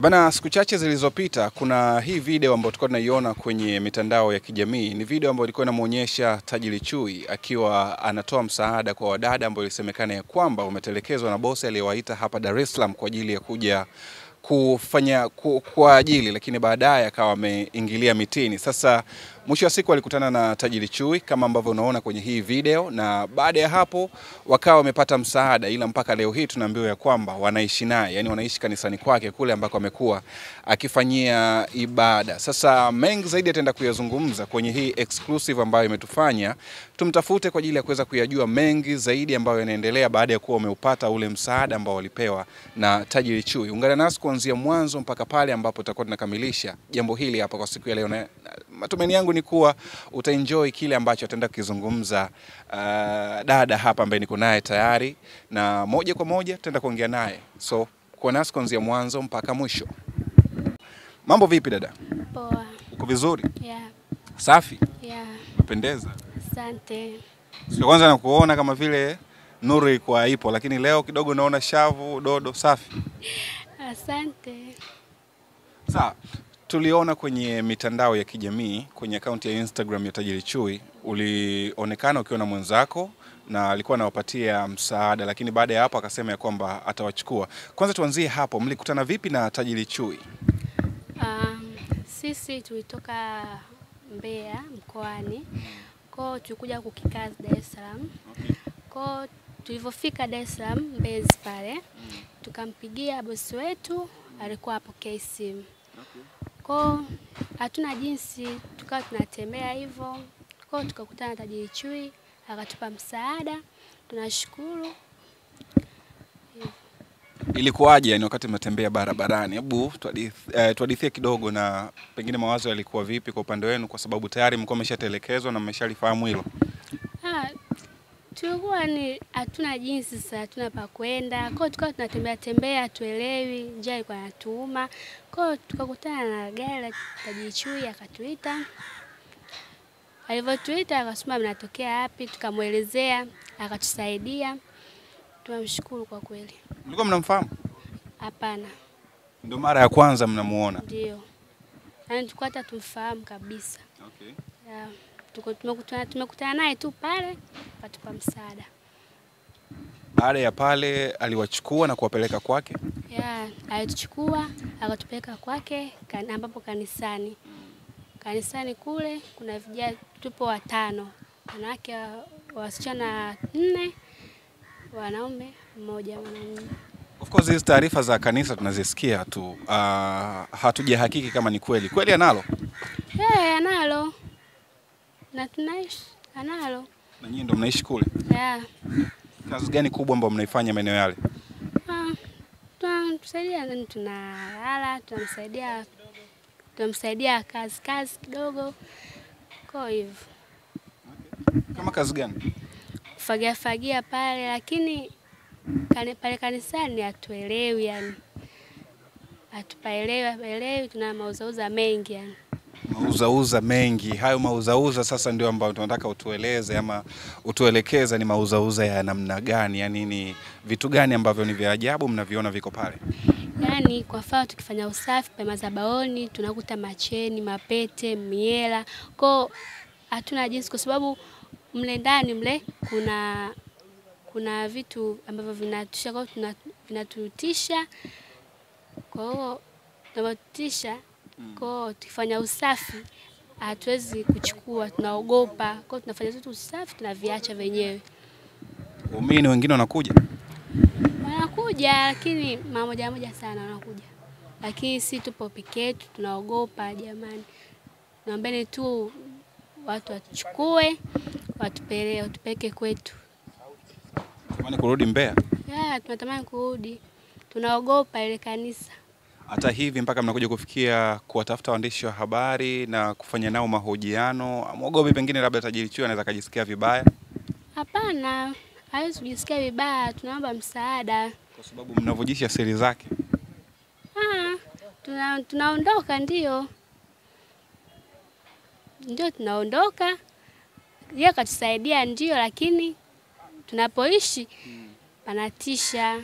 Bana, siku chache zilizopita kuna hii video ambayo tulikuwa tunaiona kwenye mitandao ya kijamii. Ni video ambayo ilikuwa inamuonyesha Tajiri Chui akiwa anatoa msaada kwa wadada ambao ilisemekana ya kwamba umetelekezwa na bosi aliyewaita hapa Dar es Salaam kwa ajili ya kuja kufanya kwa ajili, lakini baadaye akawa ameingilia mitini. Sasa mwisho wa siku alikutana na Tajiri Chui kama ambavyo unaona kwenye hii video, na baada ya hapo wakawa wamepata msaada, ila mpaka leo hii tunaambiwa ya kwamba wanaishi naye, yani wanaishi kanisani kwake kule ambako amekuwa akifanyia ibada. Sasa mengi zaidi ataenda kuyazungumza kwenye hii exclusive ambayo imetufanya tumtafute kwa ajili ya kuweza kuyajua mengi zaidi ambayo yanaendelea baada ya kuwa wameupata ule msaada ambao walipewa na Tajiri Chui. Ungana nasi kuanzia mwanzo mpaka pale ambapo tutakuwa tunakamilisha jambo hili hapa kwa siku ya leo, na matumaini yangu ni kuwa utaenjoy kile ambacho ataenda kukizungumza dada hapa ambaye niko naye tayari, na moja kwa moja tutaenda kuongea naye. So kuwa nasi kuanzia mwanzo mpaka mwisho. Mambo vipi dada? Poa. Uko vizuri? Yeah. Safi? Yeah. Umependeza. Asante. Sio kwanza nakuona kama vile nuru iko ipo, lakini leo kidogo naona shavu dodo safi. Asante. Sawa. Tuliona kwenye mitandao ya kijamii, kwenye akaunti ya Instagram ya Tajiri Chui, ulionekana ukiwa na mwenzako na alikuwa anawapatia msaada, lakini baada ya hapo akasema ya kwamba atawachukua. Kwanza tuanzie hapo, mlikutana vipi na Tajiri Chui? Sisi tulitoka Mbeya mkoani. Kwa tulikuja kukikazi Dar es Salaam. Kwa tulivyofika Dar es Salaam Mbezi pale, tukampigia bosi wetu, alikuwa hapo simu. Kwa hatuna jinsi, tukawa tunatembea hivyo. Kwa tukakutana na Tajiri Chui, akatupa msaada. Tunashukuru. Ilikuwaje yani wakati mnatembea barabarani? Hebu tuhadithie kidogo, na pengine mawazo yalikuwa vipi kwa upande wenu, kwa sababu tayari mko mmeshatelekezwa na mmeshalifahamu hilo. Tulikuwa ni hatuna jinsi sasa, hatuna pa kwenda. Kwa tukawa tunatembea tuelewi, njia ilikuwa inatuuma. Kwa tukakutana na gari la Tajiri Chui, akatuita. Alivyotuita akasema mnatokea wapi, tukamuelezea, akatusaidia. Tunamshukuru kwa kweli. Mlikuwa mnamfahamu? Hapana. Ndio mara ya kwanza mnamuona? Ndio. Yaani tulikuwa hata tumfahamu kabisa. Okay. Yeah. Tumekutana naye tu pale, akatupa msaada. Baada ya pale aliwachukua na kuwapeleka kwake? Yeah, alituchukua akatupeleka kwake ambapo kanisani. Kanisani kule kuna vijana tupo 5. Wanawake wasichana 4, wanaume 1 mwanamume. Of course hizi taarifa za kanisa tunazisikia tu. Hatujahakiki kama ni kweli. Kweli analo? Analo. Na tunaishi analo. Na nyinyi ndio mnaishi kule? Yeah. Kazi gani kubwa ambayo mnaifanya maeneo yale? Tunamsaidia, tunalala, tunamsaidia kazi kidogo. Kwa hivyo. Kama kazi gani? Fagia pale, lakini pale kanisani hatuelewi yani. Hatupaelewi, tuna mauzauza mengi yani. Mauzauza mengi. Hayo mauzauza sasa ndio ambayo tunataka utueleze ama utuelekeze ni mauzauza ya namna gani? Yani ni vitu gani ambavyo ni vya ajabu mnaviona viko pale? Yani kwa mfano tukifanya usafi pa madhabahuni tunakuta macheni, mapete, miela. Kwa hatuna jinsi kwa sababu mle ndani mle kuna vitu ambavyo vinatusha, kwa vinatutisha. Kwa hiyo tunatutisha. Kwa tukifanya usafi hatuwezi kuchukua, tunaogopa. Kwa tunafanya tu usafi, tunaviacha wenyewe. Waumini wengine wanakuja? Wanakuja, lakini moja sana wanakuja. Lakini si tupo peke yetu, tunaogopa jamani. Naombeni tu watu wachukue, watupeleke kwetu. Tunatamani kurudi Mbeya? Yeah, tunatamani kurudi. Tunaogopa ile kanisa. Hata hivi mpaka mnakuja kufikia kuwatafuta waandishi wa habari na kufanya nao mahojiano, mwogopi pengine labda Tajiri Chui anaweza kujisikia vibaya? Hapana, hawezi kujisikia vibaya, tunaomba msaada. Kwa sababu mnavujisha siri zake. Tunaondoka ndio. Ndio tunaondoka. Yeye akatusaidia ndio, lakini tunapoishi panatisha.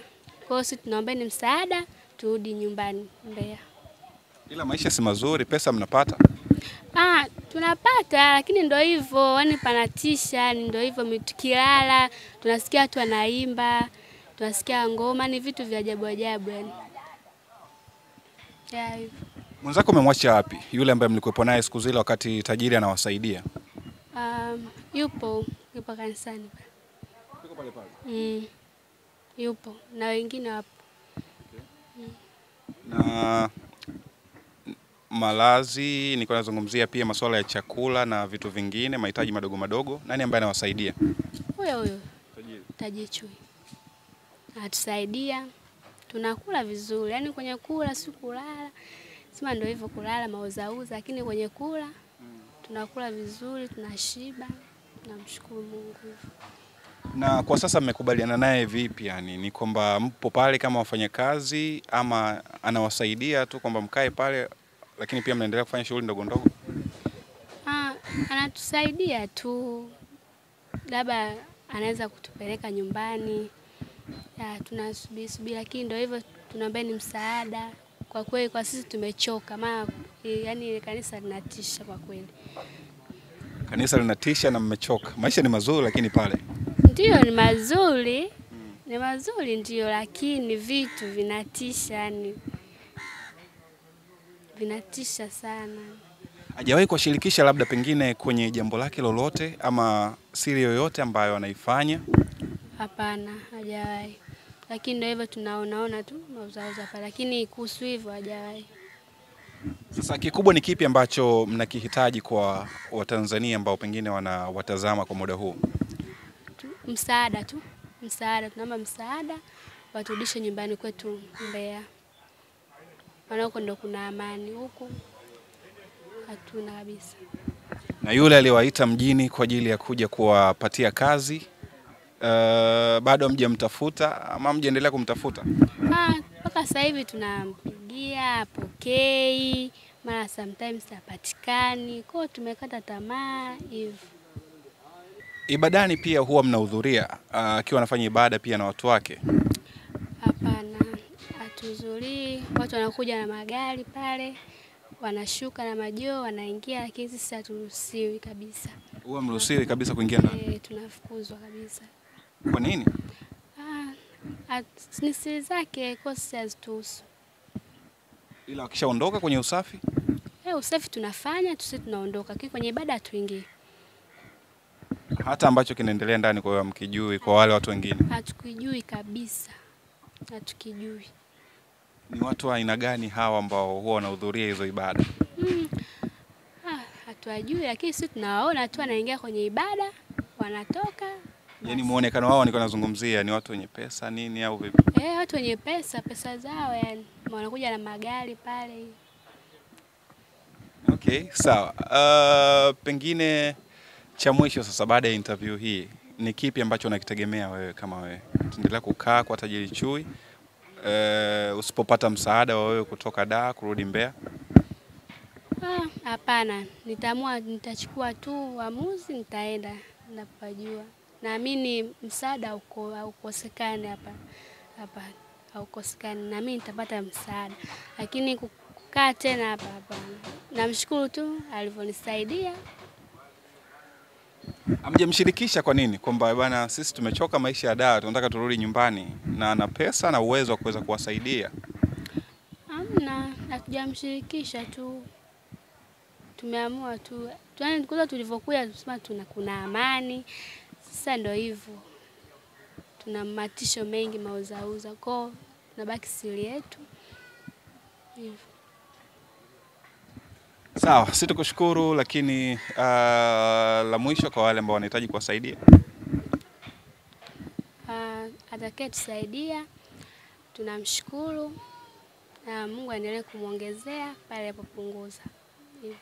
Kwa hiyo sisi tunaombeni msaada turudi nyumbani Mbeya. Ila maisha si mazuri, pesa mnapata? Tunapata, lakini ndio hivyo, yani panatisha, ndio hivyo, tukilala tunasikia watu wanaimba, tunasikia ngoma, ni vitu vya ajabu ajabu yani. Ya hivyo. Mwenzako umemwacha wapi? Yule ambaye mlikuwepo naye siku zile wakati tajiri anawasaidia? Yupo kanisani. Yuko pale pale. Yupo na wengine wapo. Na malazi, niko nazungumzia pia masuala ya chakula na vitu vingine, mahitaji madogo madogo. Nani ambaye anawasaidia? Huyo Tajiri Chui. Atusaidia. Tunakula vizuri. Yaani kwenye kula si kulala. Sema ndio hivyo, kulala mauzauza, lakini kwenye kula tunakula vizuri, tunashiba. Namshukuru Mungu. Na kwa sasa mmekubaliana naye vipi yani? Ni kwamba mpo pale kama wafanyakazi ama anawasaidia tu kwamba mkae pale lakini pia mnaendelea kufanya shughuli ndogo ndogo? Anatusaidia tu. Labda anaweza kutupeleka nyumbani. Tunasubiri, lakini ndio hivyo, tunaomba ni msaada. Kwa kweli kwa sisi tumechoka, maana yani kanisa linatisha kwa kweli. Kanisa linatisha na mmechoka. Maisha ni mazuri lakini pale. Ndio ni mazuri. Ni mazuri ndio, lakini vitu vinatisha yani. Vinatisha sana. Hajawahi kuwashirikisha labda pengine kwenye jambo lake lolote ama siri yoyote ambayo anaifanya? Hapana, hajawahi. Lakini ndio hivyo, tunaona tu mauzauza pale, lakini kuhusu hivyo hajawahi. Sasa kikubwa ni kipi ambacho mnakihitaji kwa Watanzania ambao pengine wanawatazama kwa muda huu? Msaada tu. Msaada, tunaomba msaada, waturudishe nyumbani kwetu Mbeya. Maana huko ndo kuna amani, huko hatuna kabisa. Na yule aliyewaita mjini kwa ajili ya kuja kuwapatia kazi, bado mjamtafuta ama mjaendelea kumtafuta? Mpaka sasa hivi tunampigia, apokei, mara sometimes hapatikani. Kwa hiyo tumekata tamaa hivyo. Ibadani pia huwa mnahudhuria akiwa anafanya ibada pia na watu wake? Hapana, hatuhudhurii. Watu wanakuja na magari pale, wanashuka na majoo, wanaingia, lakini sisi haturuhusiwi kabisa. Huwa mruhusiwi kabisa kuingia ndani? Tunafukuzwa kabisa. Kwa nini? Ni siri zake, kwa sisi hazituhusu. Ila wakishaondoka kwenye usafi? Usafi tunafanya, sisi tunaondoka, lakini kwenye ibada hatuingii. Hata ambacho kinaendelea ndani kwa mkijui kwa wale watu wengine? Hatukijui kabisa. Hatukijui. Ni watu wa aina gani hawa ambao huwa wanahudhuria hizo ibada? Hatuwajui, lakini sisi tunawaona tu wanaingia kwenye ibada, wanatoka. Yaani muonekano wao niko nazungumzia ni watu wenye pesa nini au vipi? Watu wenye pesa zao yani. Wanakuja na magari pale. Okay, sawa. Pengine cha mwisho sasa, baada ya interview hii, ni kipi ambacho unakitegemea wewe kama wewe? Tuendelea kukaa kwa Tajiri Chui usipopata msaada wa wewe kutoka Dar kurudi Mbeya? Hapana, nitachukua tu uamuzi, nitaenda napajua. Naamini msaada haukosekani hapa haukosekani, na mimi nitapata msaada. Lakini kukaa tena hapa. Namshukuru tu alivyonisaidia. Hamjamshirikisha kwa nini? Kwamba bwana sisi tumechoka maisha ya Dar, tunataka turudi nyumbani na ana pesa na uwezo wa kuweza kuwasaidia. Hamna, hatujamshirikisha tu. Tumeamua tu. Kwanza tulivyokuja tusema kuna amani. Sasa ndio hivyo. Tuna matisho mengi mauzauza. Kwa tunabaki siri yetu. Hivyo. Sawa, sisi tukushukuru, lakini la mwisho kwa wale ambao wanahitaji kuwasaidia. Atakayetusaidia tunamshukuru na Mungu aendelee kumuongezea pale alipopunguza. Hivyo.